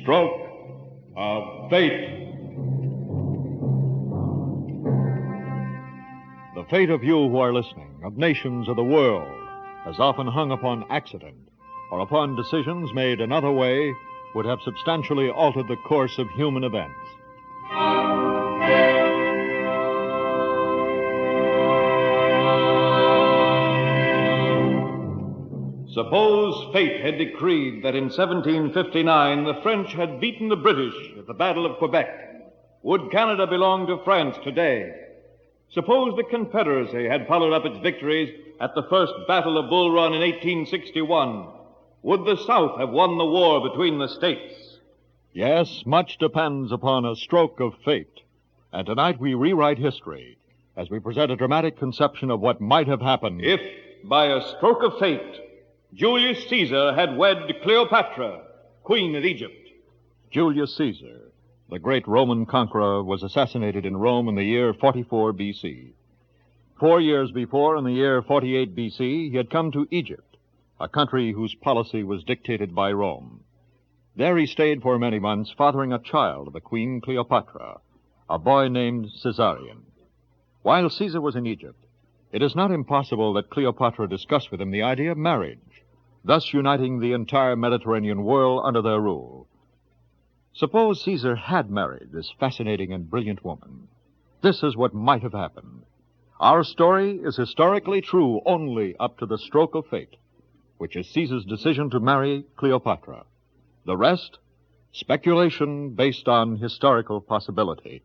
Stroke of Fate. The fate of you who are listening, of nations of the world, has often hung upon accident or upon decisions made another way would have substantially altered the course of human events. Suppose fate had decreed that in 1759 the French had beaten the British at the Battle of Quebec. Would Canada belong to France today? Suppose the Confederacy had followed up its victories at the first Battle of Bull Run in 1861. Would the South have won the war between the states? Yes, much depends upon a stroke of fate. And tonight we rewrite history as we present a dramatic conception of what might have happened if, by a stroke of fate, Julius Caesar had wed Cleopatra, Queen of Egypt. Julius Caesar, the great Roman conqueror, was assassinated in Rome in the year 44 B.C. 4 years before, in the year 48 B.C., he had come to Egypt, a country whose policy was dictated by Rome. There he stayed for many months, fathering a child of the Queen Cleopatra, a boy named Caesarion. While Caesar was in Egypt, it is not impossible that Cleopatra discussed with him the idea of marriage, thus uniting the entire Mediterranean world under their rule. Suppose Caesar had married this fascinating and brilliant woman. This is what might have happened. Our story is historically true only up to the stroke of fate, which is Caesar's decision to marry Cleopatra. The rest, speculation based on historical possibility.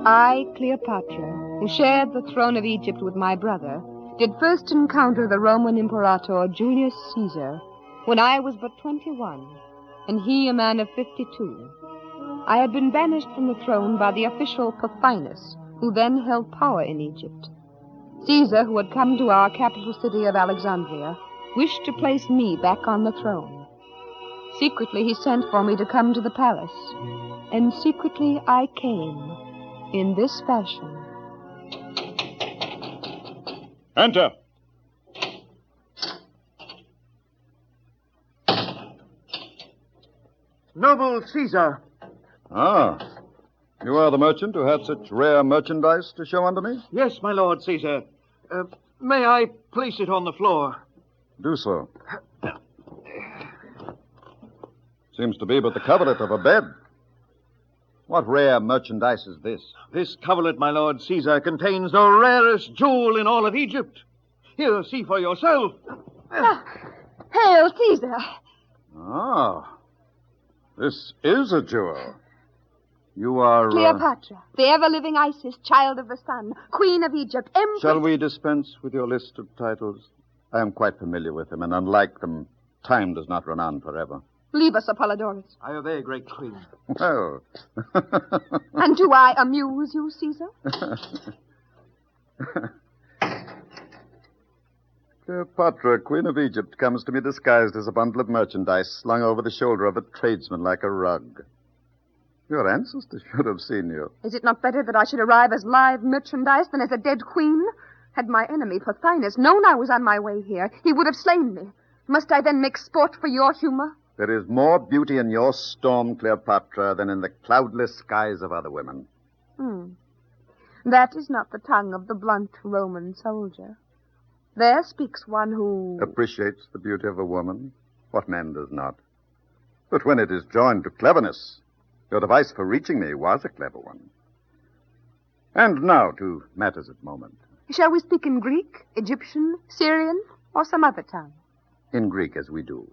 I, Cleopatra, who shared the throne of Egypt with my brother, did first encounter the Roman Imperator Julius Caesar when I was but 21, and he a man of 52. I had been banished from the throne by the official Pothinus, who then held power in Egypt. Caesar, who had come to our capital city of Alexandria, wished to place me back on the throne. Secretly, he sent for me to come to the palace, and secretly I came. In this fashion. Enter. Noble Caesar. Ah, you are the merchant who had such rare merchandise to show unto me? Yes, my lord Caesar. May I place it on the floor? Do so. Seems to be but the coverlet of a bed. What rare merchandise is this? This coverlet, my lord Caesar, contains the rarest jewel in all of Egypt. Here, see for yourself. Hail, Caesar! Ah, this is a jewel. You are... Cleopatra, the ever-living Isis, child of the sun, queen of Egypt, empress... Shall we dispense with your list of titles? I am quite familiar with them, and unlike them, time does not run on forever. Leave us, Apollodorus. I obey, great queen. Well... And do I amuse you, Caesar? Cleopatra, Queen of Egypt, comes to me disguised as a bundle of merchandise slung over the shoulder of a tradesman like a rug. Your ancestors should have seen you. Is it not better that I should arrive as live merchandise than as a dead queen? Had my enemy, Pothinus, known I was on my way here, he would have slain me. Must I then make sport for your humor? There is more beauty in your storm, Cleopatra, than in the cloudless skies of other women. That is not the tongue of the blunt Roman soldier. There speaks one who... Appreciates the beauty of a woman. What man does not? But when it is joined to cleverness, your device for reaching me was a clever one. And now to matters at moment. Shall we speak in Greek, Egyptian, Syrian, or some other tongue? In Greek, as we do.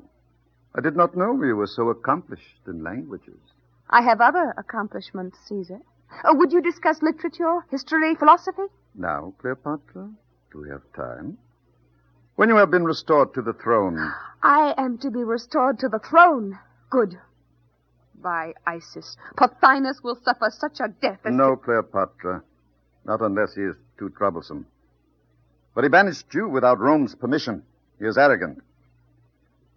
I did not know you were so accomplished in languages. I have other accomplishments, Caesar. Would you discuss literature, history, philosophy? Now, Cleopatra, do we have time? When you have been restored to the throne... I am to be restored to the throne. Good. By Isis, Pothinus will suffer such a death as... No, Cleopatra. Not unless he is too troublesome. But he banished you without Rome's permission. He is arrogant.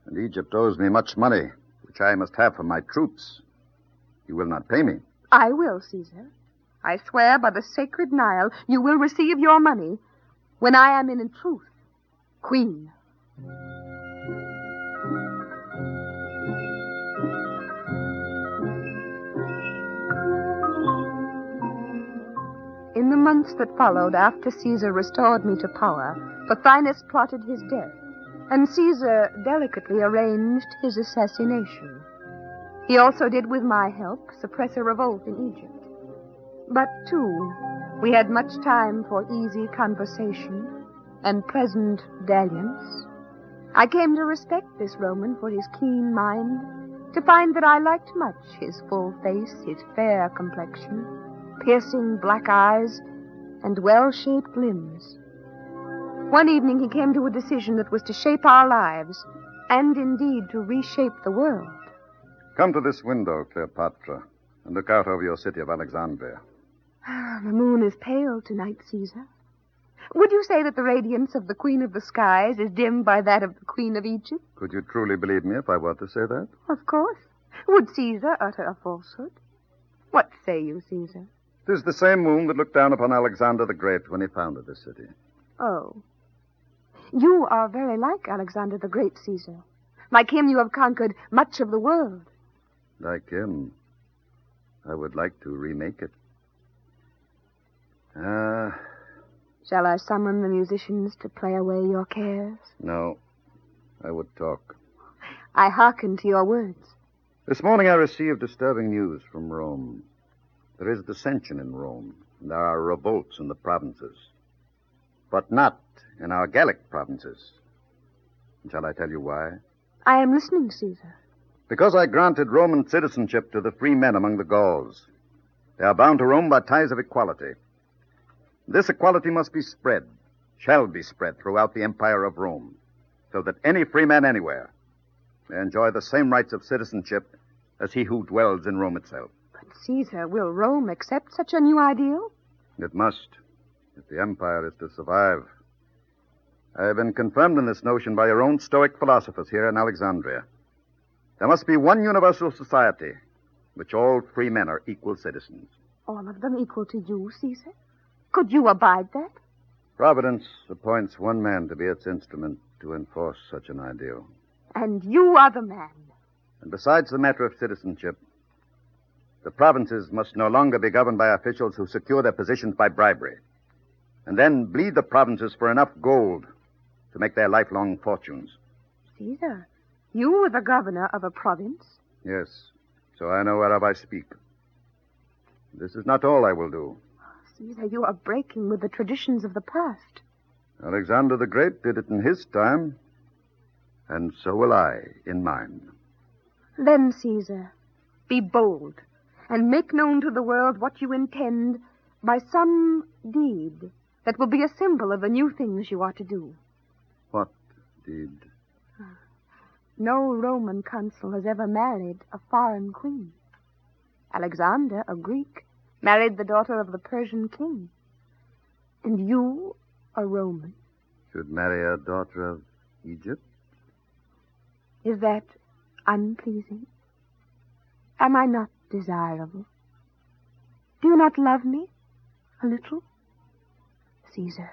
And Egypt owes me much money, which I must have for my troops. You will not pay me. I will, Caesar. I swear by the sacred Nile, you will receive your money when I am in truth queen. In the months that followed after Caesar restored me to power, Pothinus plotted his death, and Caesar delicately arranged his assassination. He also did, with my help, suppress a revolt in Egypt. But, too, we had much time for easy conversation and pleasant dalliance. I came to respect this Roman for his keen mind, to find that I liked much his full face, his fair complexion, piercing black eyes, and well-shaped limbs. One evening he came to a decision that was to shape our lives, and indeed to reshape the world. Come to this window, Cleopatra, and look out over your city of Alexandria. The moon is pale tonight, Caesar. Would you say that the radiance of the Queen of the Skies is dimmed by that of the Queen of Egypt? Could you truly believe me if I were to say that? Of course. Would Caesar utter a falsehood? What say you, Caesar? 'Tis the same moon that looked down upon Alexander the Great when he founded this city. Oh. You are very like Alexander the Great, Caesar. Like him, you have conquered much of the world. Like him, I would like to remake it. Shall I summon the musicians to play away your cares? No, I would talk. I hearken to your words. This morning I received disturbing news from Rome. There is dissension in Rome, and there are revolts in the provinces. But not in our Gallic provinces. And shall I tell you why? I am listening, Caesar. Because I granted Roman citizenship to the free men among the Gauls. They are bound to Rome by ties of equality. This equality must be spread, shall be spread throughout the empire of Rome, so that any free man anywhere may enjoy the same rights of citizenship as he who dwells in Rome itself. But, Caesar, will Rome accept such a new ideal? It must, if the empire is to survive. I have been confirmed in this notion by your own Stoic philosophers here in Alexandria. There must be one universal society, which all free men are equal citizens. All of them equal to you, Caesar? Could you abide that? Providence appoints one man to be its instrument to enforce such an ideal. And you are the man. And besides the matter of citizenship, the provinces must no longer be governed by officials who secure their positions by bribery, and then bleed the provinces for enough gold to make their lifelong fortunes. Caesar, you were the governor of a province. Yes, so I know whereof I speak. This is not all I will do. Caesar, you are breaking with the traditions of the past. Alexander the Great did it in his time, and so will I in mine. Then, Caesar, be bold and make known to the world what you intend by some deed that will be a symbol of the new things you are to do. What deed? No Roman consul has ever married a foreign queen. Alexander, a Greek, married the daughter of the Persian king. And you, a Roman. Should marry a daughter of Egypt? Is that unpleasing? Am I not desirable? Do you not love me a little? Caesar,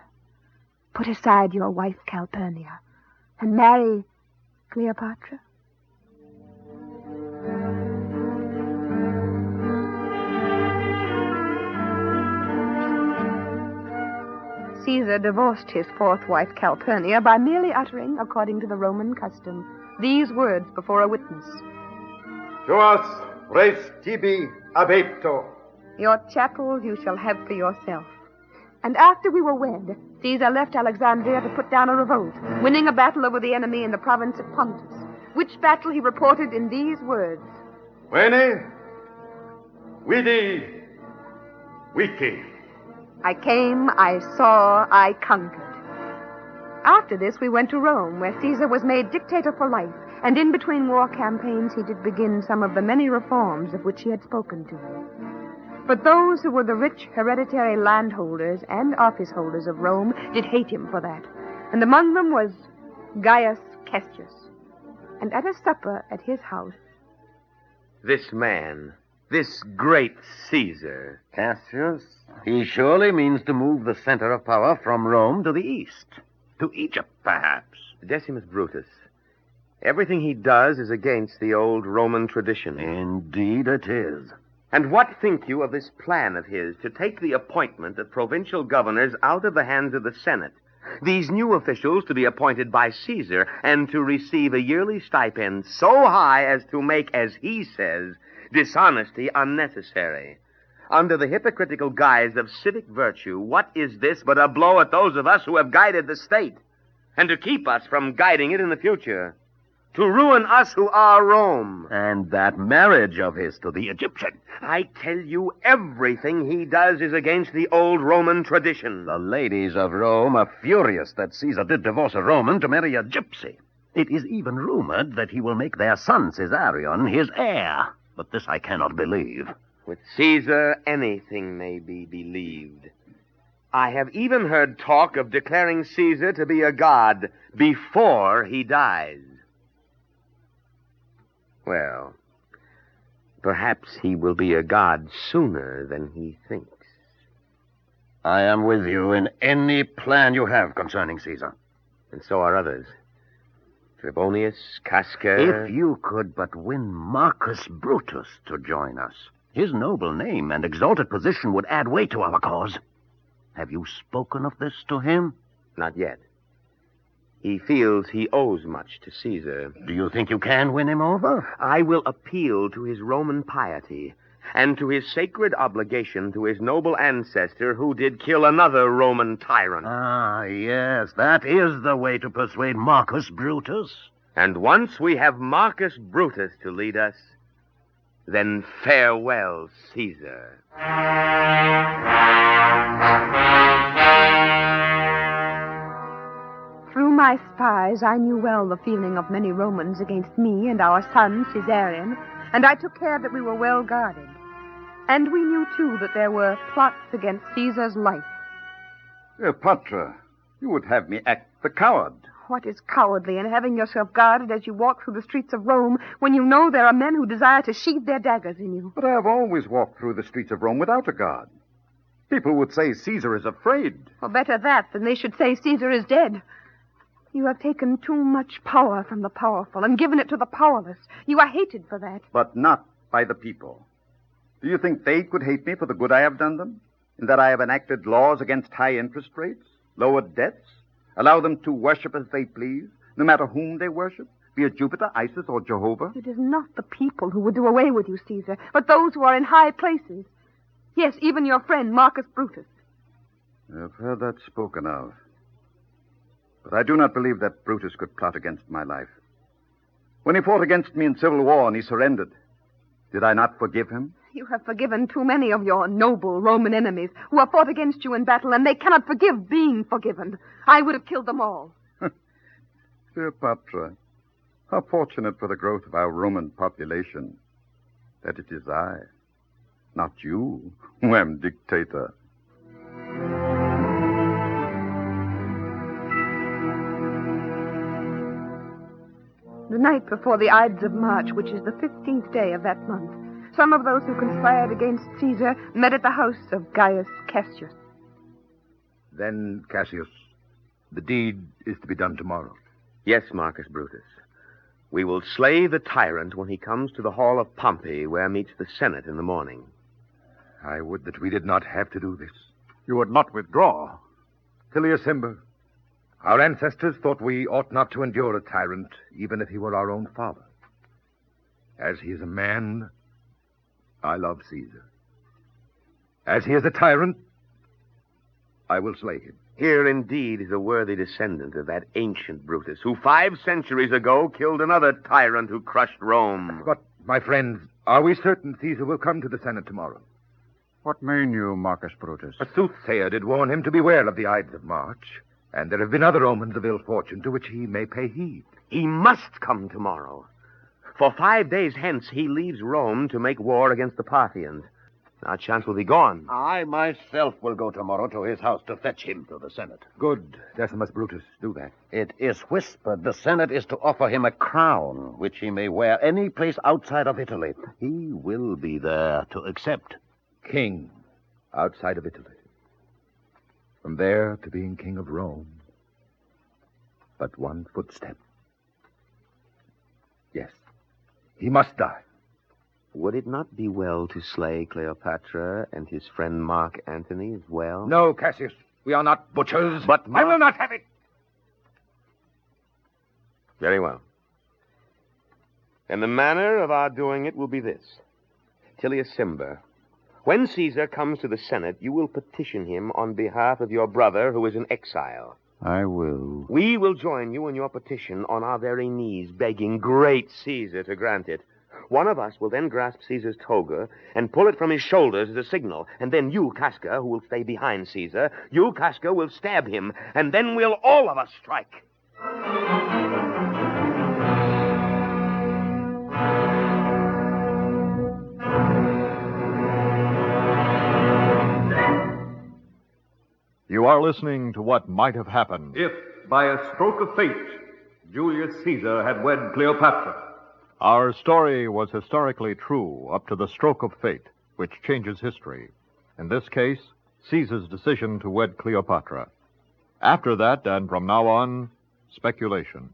put aside your wife Calpurnia and marry Cleopatra. Caesar divorced his fourth wife, Calpurnia, by merely uttering, according to the Roman custom, these words before a witness. Tuas res tibi abepto. Your chapel you shall have for yourself. And after we were wed, Caesar left Alexandria to put down a revolt, winning a battle over the enemy in the province of Pontus, which battle he reported in these words. Veni, vidi, vici. I came, I saw, I conquered. After this, we went to Rome, where Caesar was made dictator for life, and in between war campaigns, he did begin some of the many reforms of which he had spoken to me. But those who were the rich hereditary landholders and office holders of Rome did hate him for that, and among them was Gaius Cassius. And at a supper at his house, This man This great Caesar. Cassius, he surely means to move the center of power from Rome to the east. To Egypt, perhaps. Decimus Brutus. Everything he does is against the old Roman tradition. Indeed it is. And what think you of this plan of his to take the appointment of provincial governors out of the hands of the Senate? These new officials to be appointed by Caesar and to receive a yearly stipend so high as to make, as he says, dishonesty unnecessary. Under the hypocritical guise of civic virtue, what is this but a blow at those of us who have guided the state, and to keep us from guiding it in the future? To ruin us who are Rome. And that marriage of his to the Egyptian. I tell you, everything he does is against the old Roman tradition. The ladies of Rome are furious that Caesar did divorce a Roman to marry a gypsy. It is even rumored that he will make their son, Caesarion, his heir. But this I cannot believe. With Caesar, anything may be believed. I have even heard talk of declaring Caesar to be a god before he dies. Well, perhaps he will be a god sooner than he thinks. I am with you in any plan you have concerning Caesar. And so are others. Trebonius, Casca... If you could but win Marcus Brutus to join us, his noble name and exalted position would add weight to our cause. Have you spoken of this to him? Not yet. He feels he owes much to Caesar. Do you think you can win him over? I will appeal to his Roman piety and to his sacred obligation to his noble ancestor who did kill another Roman tyrant. Ah, yes, that is the way to persuade Marcus Brutus. And once we have Marcus Brutus to lead us, then farewell, Caesar. Through my spies, I knew well the feeling of many Romans against me and our son, Caesarion, and I took care that we were well guarded. And we knew, too, that there were plots against Caesar's life. Cleopatra, you would have me act the coward. What is cowardly in having yourself guarded as you walk through the streets of Rome when you know there are men who desire to sheathe their daggers in you? But I have always walked through the streets of Rome without a guard. People would say Caesar is afraid. Or better that than they should say Caesar is dead. You have taken too much power from the powerful and given it to the powerless. You are hated for that. But not by the people. Do you think they could hate me for the good I have done them? In that I have enacted laws against high interest rates, lowered debts, allow them to worship as they please, no matter whom they worship, be it Jupiter, Isis, or Jehovah? It is not the people who would do away with you, Caesar, but those who are in high places. Yes, even your friend, Marcus Brutus. I've heard that spoken of. But I do not believe that Brutus could plot against my life. When he fought against me in civil war and he surrendered, did I not forgive him? You have forgiven too many of your noble Roman enemies who have fought against you in battle, and they cannot forgive being forgiven. I would have killed them all. Cleopatra, how fortunate for the growth of our Roman population that it is I, not you, who am dictator. The night before the Ides of March, which is the 15th day of that month, some of those who conspired against Caesar met at the house of Gaius Cassius. Then, Cassius, the deed is to be done tomorrow. Yes, Marcus Brutus. We will slay the tyrant when he comes to the hall of Pompey, where meets the Senate in the morning. I would that we did not have to do this. You would not withdraw. Cimber, our ancestors thought we ought not to endure a tyrant, even if he were our own father. As he is a man, I love Caesar. As he is a tyrant, I will slay him. Here, indeed, is a worthy descendant of that ancient Brutus, who 5 centuries ago killed another tyrant who crushed Rome. But, my friends, are we certain Caesar will come to the Senate tomorrow? What mean you, Marcus Brutus? A soothsayer did warn him to beware of the Ides of March, and there have been other omens of ill fortune to which he may pay heed. He must come tomorrow. For 5 days hence, he leaves Rome to make war against the Parthians. Our chance will be gone. I myself will go tomorrow to his house to fetch him to the Senate. Good, Decimus Brutus. Do that. It is whispered the Senate is to offer him a crown, which he may wear any place outside of Italy. He will be there to accept. King outside of Italy. From there to being king of Rome. But one footstep. Yes, he must die. Would it not be well to slay Cleopatra and his friend Mark Antony as well? No, Cassius. We are not butchers. But I will not have it. Very well. And the manner of our doing it will be this. Tillius Cimber, when Caesar comes to the Senate, you will petition him on behalf of your brother who is in exile. I will. We will join you in your petition on our very knees, begging great Caesar to grant it. One of us will then grasp Caesar's toga and pull it from his shoulders as a signal. And then you, Casca, who will stay behind Caesar, you, Casca, will stab him. And then we'll all of us strike. You are listening to what might have happened If, by a stroke of fate, Julius Caesar had wed Cleopatra. Our story was historically true up to the stroke of fate, which changes history. In this case, Caesar's decision to wed Cleopatra. After that, and from now on, speculation.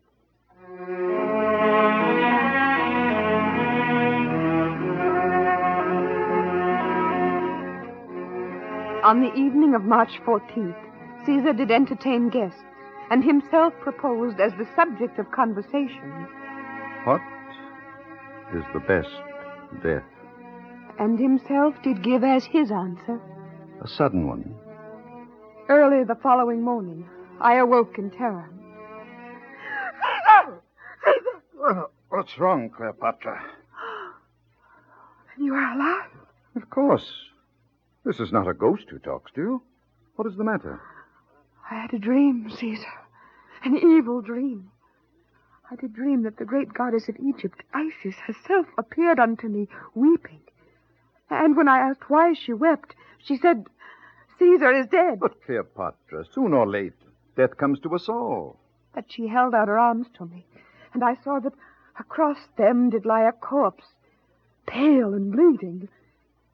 On the evening of March 14th, Caesar did entertain guests, and himself proposed as the subject of conversation. What is the best death? And himself did give as his answer. A sudden one. Early the following morning, I awoke in terror. What's wrong, Cleopatra? You are alive? Of course. This is not a ghost who talks to you. What is the matter? I had a dream, Caesar. An evil dream. I did dream that the great goddess of Egypt, Isis, herself appeared unto me, weeping. And when I asked why she wept, she said, Caesar is dead. But, Cleopatra, sooner or late, death comes to us all. But she held out her arms to me, and I saw that across them did lie a corpse, pale and bleeding.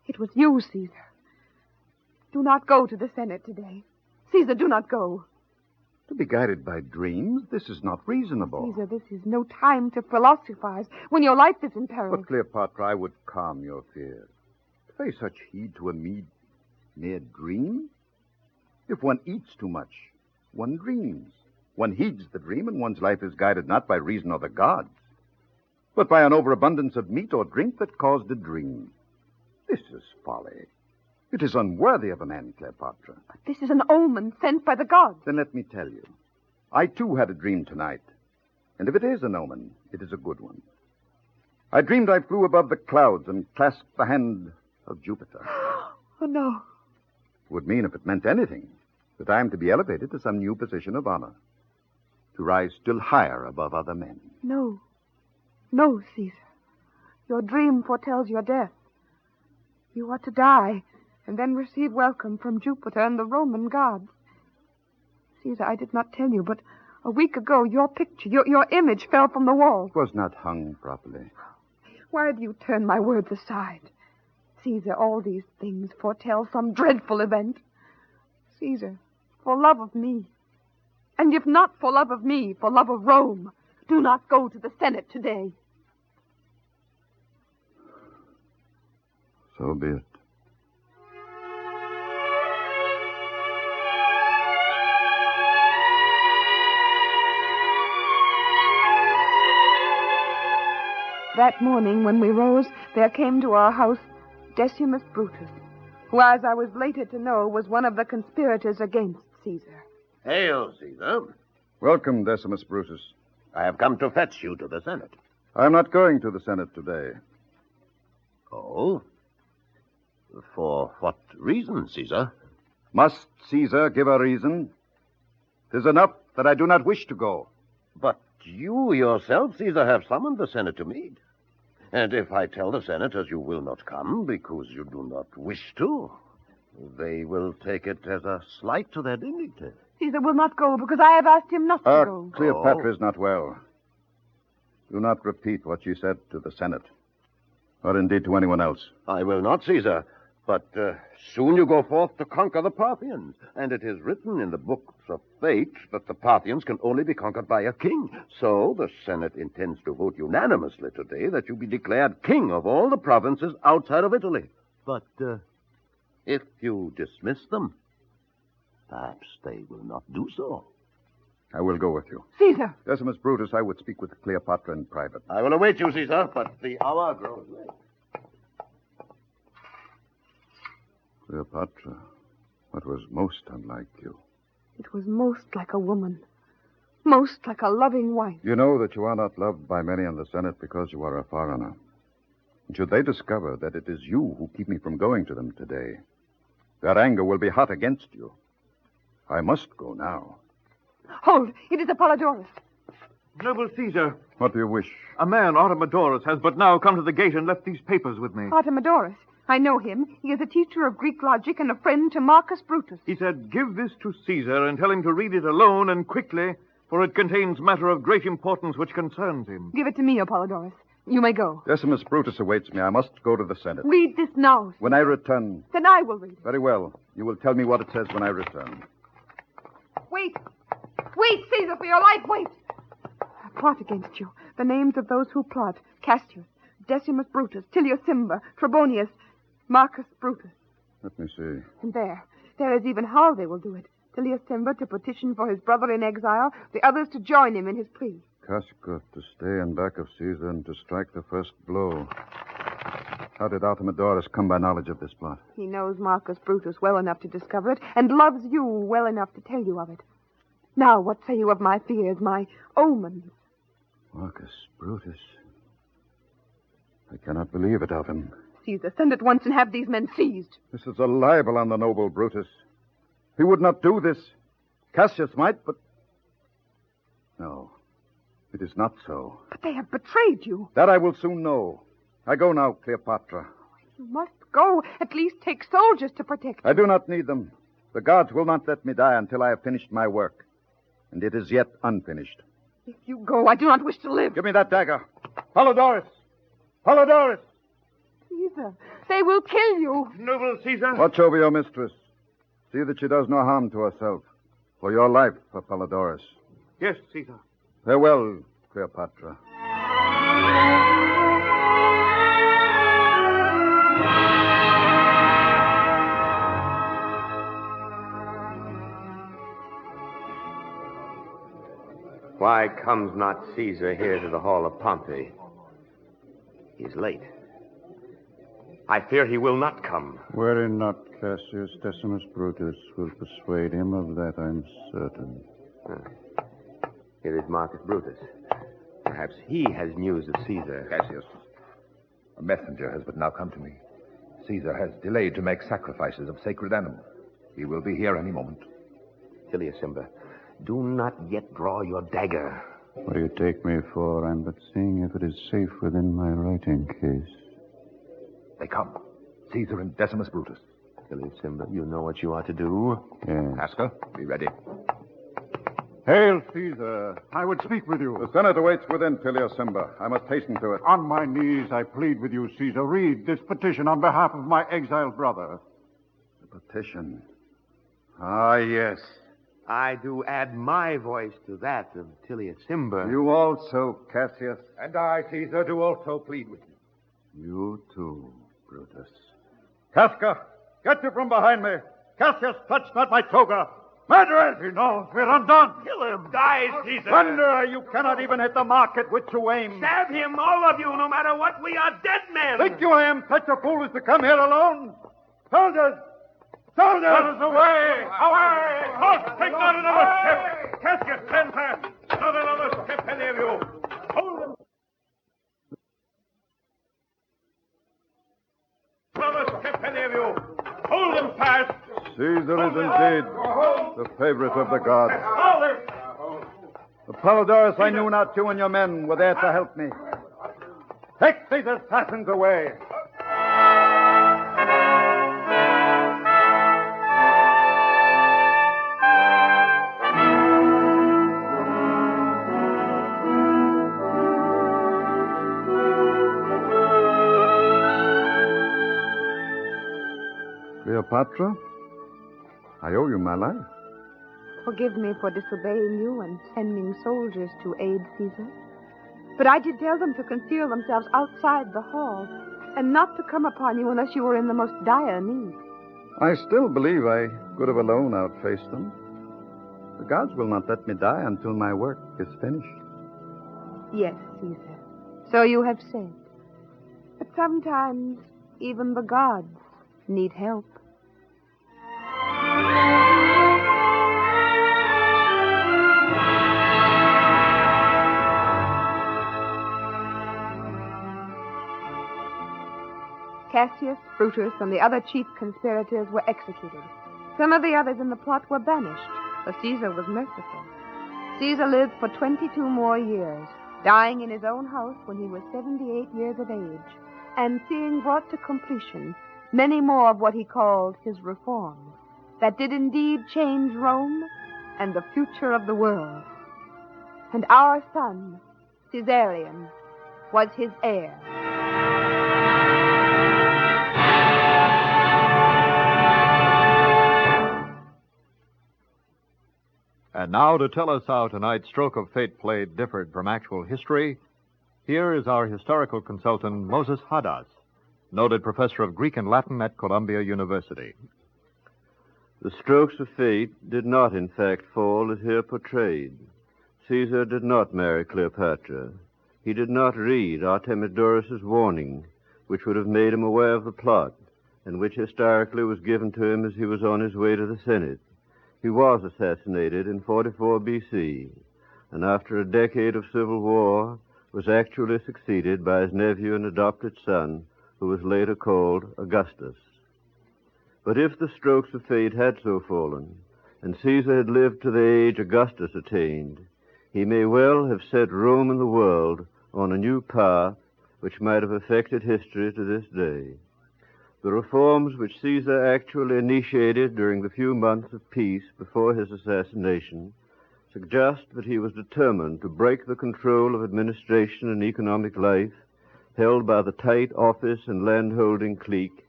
It was you, Caesar. Do not go to the Senate today. Caesar, do not go. To be guided by dreams, this is not reasonable. Caesar, this is no time to philosophize when your life is in peril. But, Cleopatra, I would calm your fears. To pay such heed to a mere dream? If one eats too much, one dreams. One heeds the dream, and one's life is guided not by reason or the gods, but by an overabundance of meat or drink that caused a dream. This is folly. It is unworthy of a man, Cleopatra. But this is an omen sent by the gods. Then let me tell you. I, too, had a dream tonight. And if it is an omen, it is a good one. I dreamed I flew above the clouds and clasped the hand of Jupiter. Oh, no. It would mean, if it meant anything, that I am to be elevated to some new position of honor, to rise still higher above other men. No. No, Caesar. Your dream foretells your death. You are to die, and then receive welcome from Jupiter and the Roman gods. Caesar, I did not tell you, but a week ago your picture, your image fell from the wall. It was not hung properly. Why do you turn my words aside? Caesar, all these things foretell some dreadful event. Caesar, for love of me, and if not for love of me, for love of Rome, do not go to the Senate today. So be it. That morning, when we rose, there came to our house Decimus Brutus, who, as I was later to know, was one of the conspirators against Caesar. Hail, Caesar. Welcome, Decimus Brutus. I have come to fetch you to the Senate. I'm not going to the Senate today. Oh? For what reason, Caesar? Must Caesar give a reason? 'Tis enough that I do not wish to go. But you yourself, Caesar, have summoned the Senate to meet. And if I tell the senators you will not come because you do not wish to, they will take it as a slight to their dignity. Caesar will not go because I have asked him not to go. Cleopatra is not well. Do not repeat what she said to the Senate, or indeed to anyone else. I will not, Caesar. But soon you go forth to conquer the Parthians. And it is written in the books of fate that the Parthians can only be conquered by a king. So the Senate intends to vote unanimously today that you be declared king of all the provinces outside of Italy. But if you dismiss them, perhaps they will not do so. I will go with you. Caesar! Decimus Brutus, I would speak with Cleopatra in private. I will await you, Caesar, but the hour grows late. Cleopatra, what was most unlike you? It was most like a woman. Most like a loving wife. You know that you are not loved by many in the Senate because you are a foreigner. And should they discover that it is you who keep me from going to them today, their anger will be hot against you. I must go now. Hold! It is Apollodorus. Noble Caesar, What do you wish? a man, Artemidorus, has but now come to the gate and left these papers with me. Artemidorus. I know him. He is a teacher of Greek logic and a friend to Marcus Brutus. He said, give this to Caesar and tell him to read it alone and quickly, for it contains matter of great importance which concerns him. Give it to me, Apollodorus. You may go. Decimus Brutus awaits me. I must go to the Senate. Read this now. When I return... Then I will read it. Very well. You will tell me what it says when I return. Wait! Wait, Caesar, for your life, wait! I plot against you. The names of those who plot. Cassius, Decimus Brutus, Tilius Cimber, Trebonius, Marcus Brutus. Let me see. And there is even how they will do it. Tilius Cimber to petition for his brother in exile, the others to join him in his plea. Casca to stay in back of Caesar and to strike the first blow. How did Artemidorus come by knowledge of this plot? He knows Marcus Brutus well enough to discover it, and loves you well enough to tell you of it. Now, what say you of my fears, my omens? Marcus Brutus. I cannot believe it of him. Caesar, send at once and have these men seized. This is a libel on the noble Brutus. He would not do this. Cassius might, but... No, it is not so. But they have betrayed you. That I will soon know. I go now, Cleopatra. You must go. At least take soldiers to protect you. I do not need them. The gods will not let me die until I have finished my work. And it is yet unfinished. If you go, I do not wish to live. Give me that dagger. Apollodorus! Apollodorus! Caesar, they will kill you. Noble Caesar. Watch over your mistress. See that she does no harm to herself. For your life, Apollodorus. Yes, Caesar. Farewell, Cleopatra. Why comes not Caesar here to the hall of Pompey? He's late. I fear he will not come. Were it not Cassius, Decimus Brutus will persuade him of that, I'm certain. Here is Marcus Brutus. Perhaps he has news of Caesar. Cassius, a messenger has but now come to me. Caesar has delayed to make sacrifices of sacred animals. He will be here any moment. Tilius Cimber, do not yet draw your dagger. What do you take me for? I'm but seeing if it is safe within my writing case. They come. Caesar and Decimus Brutus. Tilius Cimber, you know what you are to do. Yes. Casca, be ready. Hail, Caesar. I would speak with you. The Senate awaits within, Tilius Cimber. I must hasten to it. On my knees, I plead with you, Caesar. Read this petition on behalf of my exiled brother. The petition. Ah, yes. I do add my voice to that of Tilius Cimber. You also, Cassius. And I, Caesar, do also plead with you. You too, Brutus. Casca, get you from behind me. Cassius, touch not my toga. Murderers! He knows we're undone. Kill him. Die, Caesar. Wonder you cannot even hit the mark at which you aim. Stab him, all of you, no matter what. We are dead men. Think you I am such a fool as to come here alone? Soldiers! Soldiers! Let us away! Away! Halt! Take not another step! Cassius, stand fast! Not another step, any of you! Hold them! Another step, any of you! Hold them fast! Caesar is indeed the favorite of the gods. Hold them! Apollodorus, I knew not you and your men were there to help me. Take these assassins away. Cleopatra, I owe you my life. Forgive me for disobeying you and sending soldiers to aid Caesar. But I did tell them to conceal themselves outside the hall and not to come upon you unless you were in the most dire need. I still believe I could have alone outfaced them. The gods will not let me die until my work is finished. Yes, Caesar. So you have said. But sometimes even the gods need help. Cassius, Brutus, and the other chief conspirators were executed. Some of the others in the plot were banished, for Caesar was merciful. Caesar lived for 22 more years, dying in his own house when he was 78 years of age, and seeing brought to completion many more of what he called his reforms, that did indeed change Rome and the future of the world. And our son, Caesarion, was his heir. And now, to tell us how tonight's stroke of fate play differed from actual history, here is our historical consultant, Moses Hadas, noted professor of Greek and Latin at Columbia University. The strokes of fate did not, in fact, fall as here portrayed. Caesar did not marry Cleopatra. He did not read Artemidorus's warning, which would have made him aware of the plot, and which historically was given to him as he was on his way to the Senate. He was assassinated in 44 B.C., and after a decade of civil war, was actually succeeded by his nephew and adopted son, who was later called Augustus. But if the strokes of fate had so fallen, and Caesar had lived to the age Augustus attained, he may well have set Rome and the world on a new path which might have affected history to this day. The reforms which Caesar actually initiated during the few months of peace before his assassination suggest that he was determined to break the control of administration and economic life held by the tight office and landholding clique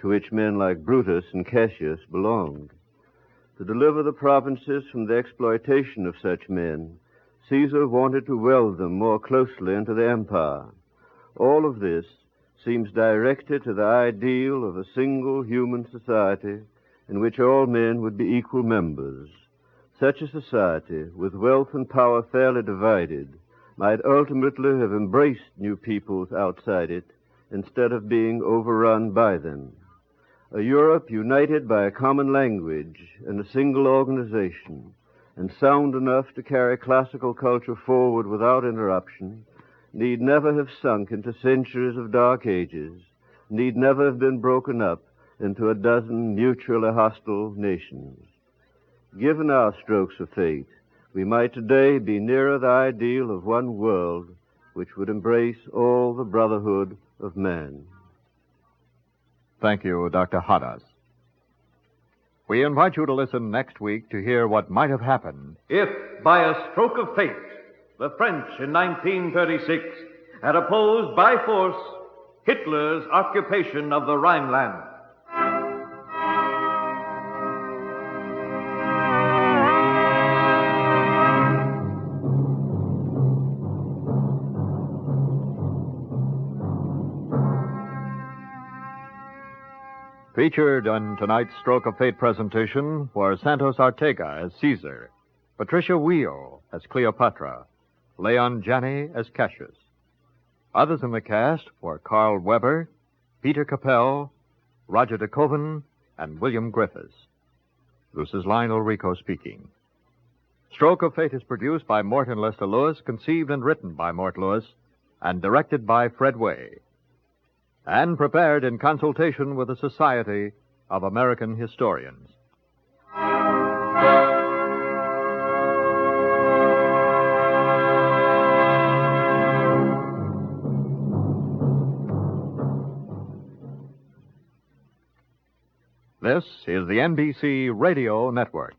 to which men like Brutus and Cassius belonged. To deliver the provinces from the exploitation of such men, Caesar wanted to weld them more closely into the empire. All of this seems directed to the ideal of a single human society in which all men would be equal members. Such a society, with wealth and power fairly divided, might ultimately have embraced new peoples outside it instead of being overrun by them. A Europe united by a common language and a single organization, and sound enough to carry classical culture forward without interruption, need never have sunk into centuries of dark ages, need never have been broken up into a dozen mutually hostile nations. Given our strokes of fate, we might today be nearer the ideal of one world which would embrace all the brotherhood of man. Thank you, Dr. Hadas. We invite you to listen next week to hear what might have happened If, by a stroke of fate, the French in 1936 had opposed by force Hitler's occupation of the Rhineland. Featured on tonight's Stroke of Fate presentation were Santos Ortega as Caesar, Patricia Wheel as Cleopatra, Leon Janney as Cassius. Others in the cast were Carl Weber, Peter Capell, Roger de Koven, and William Griffiths. This is Lionel Rico speaking. Stroke of Fate is produced by Morton Lester Lewis, conceived and written by Mort Lewis, and directed by Fred Way, and prepared in consultation with the Society of American Historians. This is the NBC Radio Network.